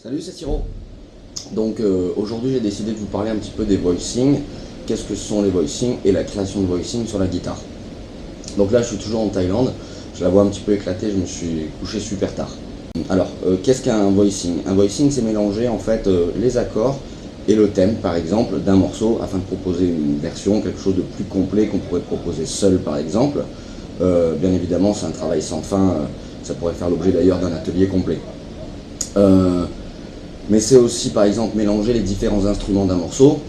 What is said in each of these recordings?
Salut, c'est Siro. Donc aujourd'hui j'ai décidé de vous parler un petit peu des voicings, qu'est-ce que sont les voicings et la création de voicing sur la guitare. Donc là je suis toujours en Thaïlande, je la vois un petit peu éclatée, je me suis couché super tard. Alors qu'est-ce qu'un voicing? Un voicing c'est mélanger en fait les accords et le thème par exemple d'un morceau afin de proposer une version, quelque chose de plus complet qu'on pourrait proposer seul par exemple. Bien évidemment c'est un travail sans fin, ça pourrait faire l'objet d'ailleurs d'un atelier complet. Mais c'est aussi par exemple mélanger les différents instruments d'un morceau.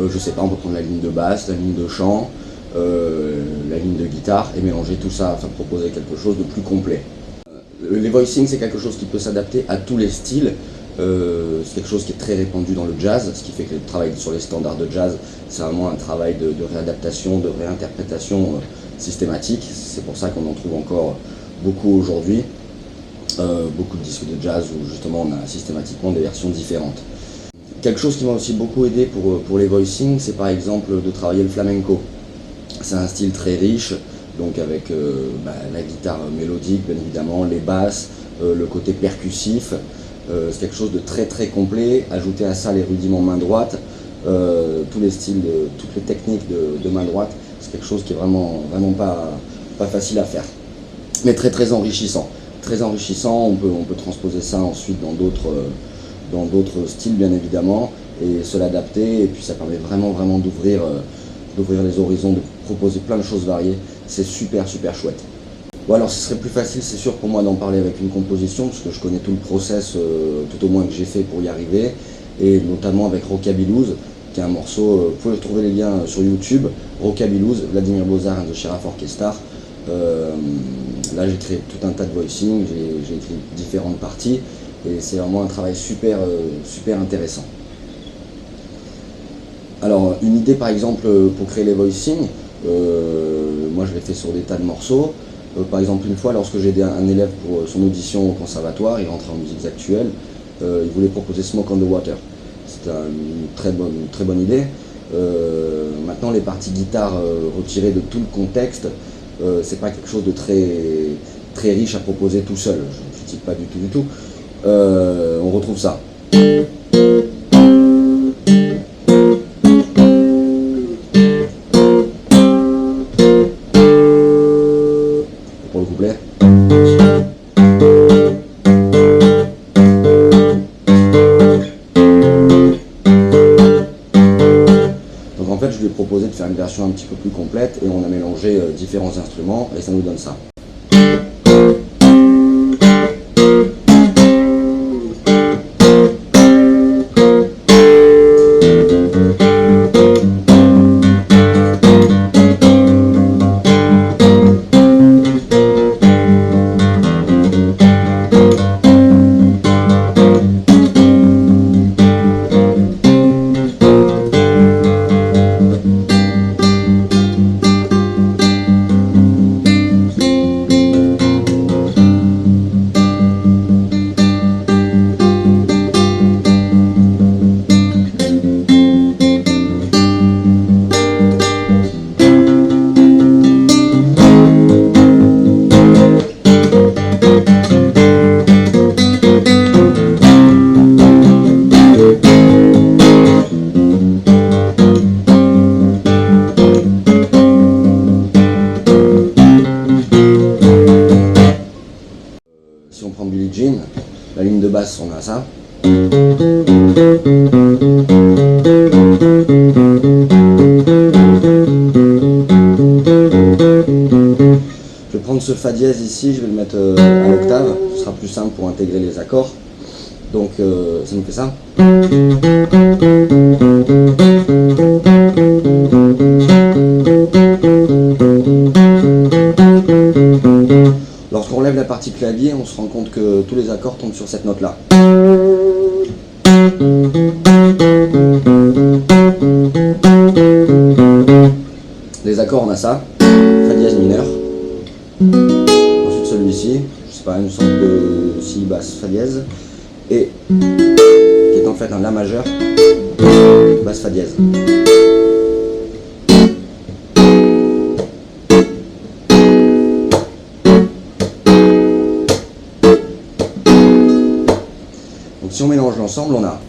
Je sais pas, on peut prendre la ligne de basse, la ligne de chant, la ligne de guitare et mélanger tout ça afin de proposer quelque chose de plus complet. Les voicings c'est quelque chose qui peut s'adapter à tous les styles. C'est quelque chose qui est très répandu dans le jazz, ce qui fait que le travail sur les standards de jazz c'est vraiment un travail de réadaptation, de réinterprétation systématique. C'est pour ça qu'on en trouve encore beaucoup aujourd'hui. Beaucoup de disques de jazz où justement on a systématiquement des versions différentes. Quelque chose qui m'a aussi beaucoup aidé pour les voicings, c'est par exemple de travailler le flamenco. C'est un style très riche, donc avec la guitare mélodique bien évidemment, les basses, le côté percussif. C'est quelque chose de très très complet. Ajouter à ça les rudiments main droite, tous les styles, toutes les techniques de main droite, c'est quelque chose qui est vraiment pas facile à faire, mais très très enrichissant. Très enrichissant, on peut transposer ça ensuite dans d'autres styles bien évidemment et se l'adapter, et puis ça permet vraiment d'ouvrir les horizons, de proposer plein de choses variées. C'est super chouette. Bon, alors ce serait plus facile c'est sûr pour moi d'en parler avec une composition parce que je connais tout le process tout au moins que j'ai fait pour y arriver, et notamment avec Rockabillouz qui est un morceau, vous pouvez trouver les liens sur YouTube, Rockabillouz, Vladimir Bozar and the Sheriff Orchestra. Là j'ai créé tout un tas de voicing, j'ai écrit différentes parties et c'est vraiment un travail super intéressant. Alors une idée par exemple pour créer les voicing, moi je l'ai fait sur des tas de morceaux. Par exemple une fois lorsque j'ai aidé un élève pour son audition au conservatoire, il rentrait en musique actuelle, il voulait proposer Smoke on the Water. C'était une très bonne idée. Maintenant les parties guitare retirées de tout le contexte, c'est pas quelque chose de très riche à proposer tout seul, je ne critique pas du tout. On retrouve ça. Pour le couplet. Donc en fait je lui ai proposé de faire une version un petit peu plus complète et on a mélangé différents instruments et ça nous donne ça. Si on prend Billie Jean, la ligne de basse, on a ça. Je vais prendre ce Fa dièse ici, je vais le mettre à l'octave, ce sera plus simple pour intégrer les accords. Donc ça nous fait ça. Lorsqu'on lève la partie clavier, on se rend compte que tous les accords tombent sur cette note-là. Les accords, on a ça, Fa dièse mineur. Ensuite celui-ci, je sais pas, une sorte de Si basse Fa dièse. Et qui est en fait un La majeur, basse Fa dièse. Si on mélange l'ensemble, on a...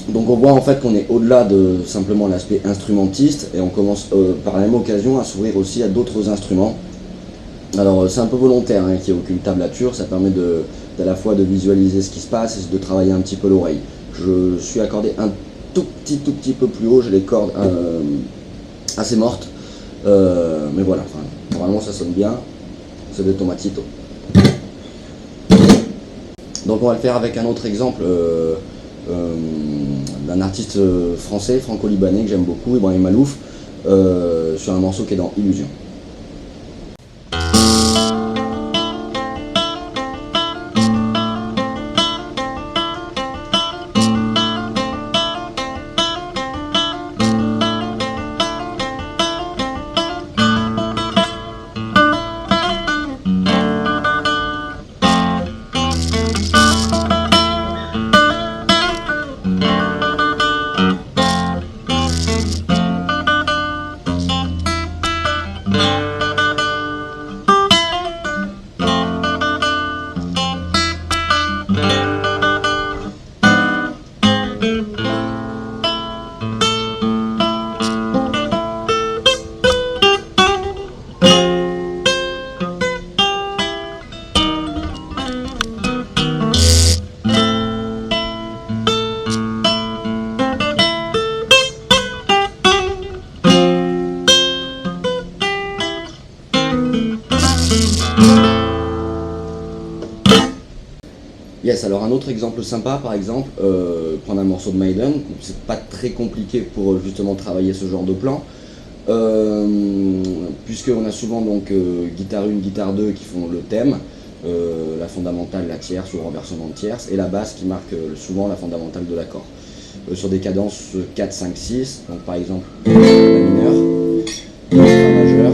Donc on voit en fait qu'on est au-delà de simplement l'aspect instrumentiste et on commence par la même occasion à s'ouvrir aussi à d'autres instruments. Alors c'est un peu volontaire hein, qu'il n'y ait aucune tablature, ça permet à la fois de visualiser ce qui se passe et de travailler un petit peu l'oreille. Je suis accordé un tout petit peu plus haut, j'ai les cordes assez mortes, mais voilà, enfin, normalement ça sonne bien, c'est de tomatito. Donc on va le faire avec un autre exemple d'un artiste français, franco-libanais que j'aime beaucoup, Ibrahim Malouf, sur un morceau qui est dans Illusion. Yes, alors un autre exemple sympa, par exemple, prendre un morceau de Maiden, c'est pas très compliqué pour justement travailler ce genre de plan, puisqu'on a souvent donc guitare 1, guitare 2 qui font le thème, la fondamentale, la tierce ou le renversement de tierce, et la basse qui marque souvent la fondamentale de l'accord. Sur des cadences 4, 5, 6, donc par exemple la mineure, fa majeur,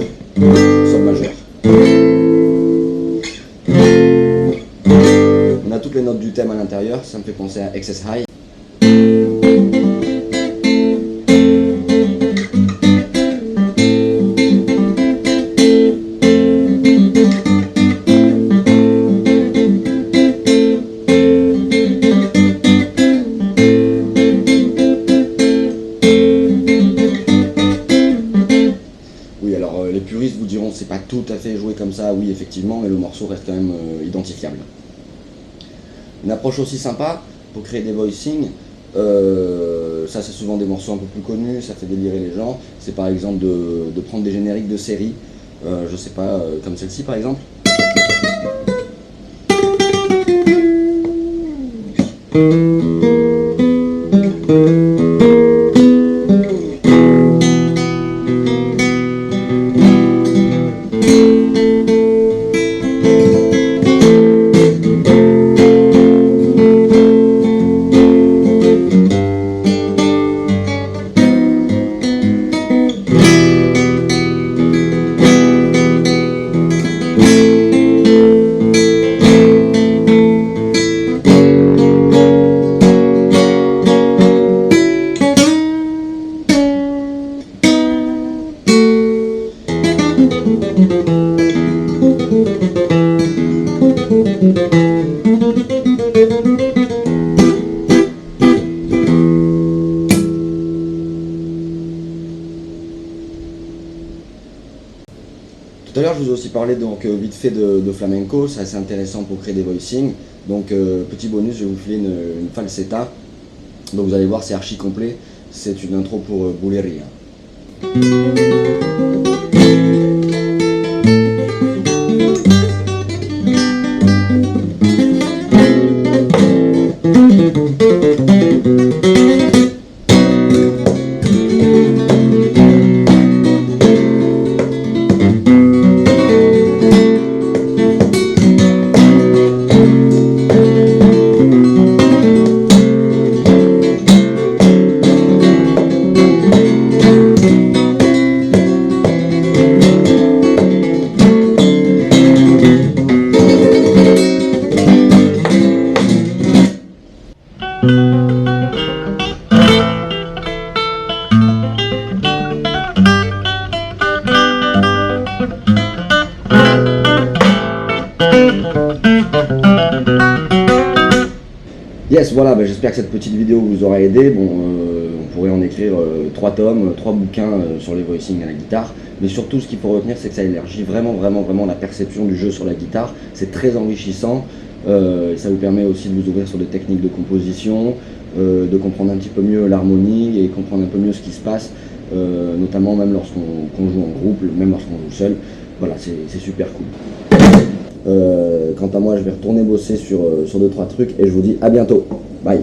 sol majeur. On a toutes les notes du thème à l'intérieur, ça me fait penser à Excess High. Oui, alors les puristes vous diront c'est pas tout à fait joué comme ça, oui effectivement, mais le morceau reste quand même identifiable. Une approche aussi sympa pour créer des voicings, ça c'est souvent des morceaux un peu plus connus, ça fait délirer les gens, c'est par exemple de prendre des génériques de séries, je sais pas, comme celle-ci par exemple. Tout à l'heure, je vous ai aussi parlé donc vite fait de flamenco, c'est assez intéressant pour créer des voicings. Donc petit bonus, je vais vous filer une falsetta. Donc vous allez voir, c'est archi complet. C'est une intro pour Buleria. Yes, voilà, bah, j'espère que cette petite vidéo vous aura aidé. Bon, on pourrait en écrire 3 tomes, 3 bouquins sur les voicings à la guitare. Mais surtout, ce qu'il faut retenir, c'est que ça élargit vraiment la perception du jeu sur la guitare. C'est très enrichissant. Et ça vous permet aussi de vous ouvrir sur des techniques de composition, de comprendre un petit peu mieux l'harmonie et comprendre un peu mieux ce qui se passe, notamment même lorsqu'on joue en groupe, même lorsqu'on joue seul. Voilà, c'est super cool. Quant à moi, je vais retourner bosser sur 2-3 trucs et je vous dis à bientôt. Bye.